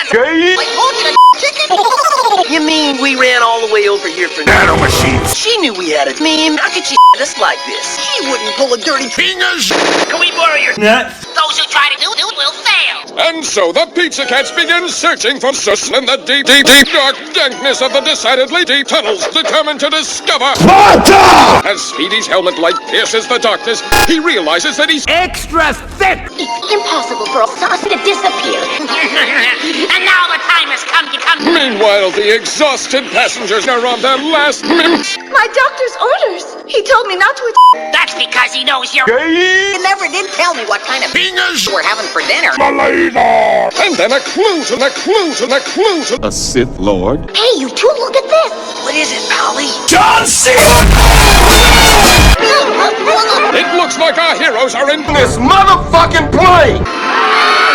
Like hawking a chicken? You mean we ran all the way over here for nano machines? She knew we had it. Man, how could she us like this? She wouldn't pull a dirty Pingas! Can we borrow your nuts? Those who try to do will fail. And so the Pizza Cats begin searching for sus in the deep, dark dankness of the decidedly deep tunnels, determined to discover. Sparta! As Speedy's helmet light pierces the darkness, he realizes that he's Extra thick! It's impossible for us to disappear. And now the time has come to come. Meanwhile, the exhausted passengers are on their last minutes. My doctor's orders. He told me not to. That's because he knows you're. You never did tell me what kind of Pingas! we're having for dinner. Malina! And then a clue to A Sith Lord? Hey, you two, look at this. What is it, Ollie? John Cena! It looks like our heroes are in This motherfucking plane!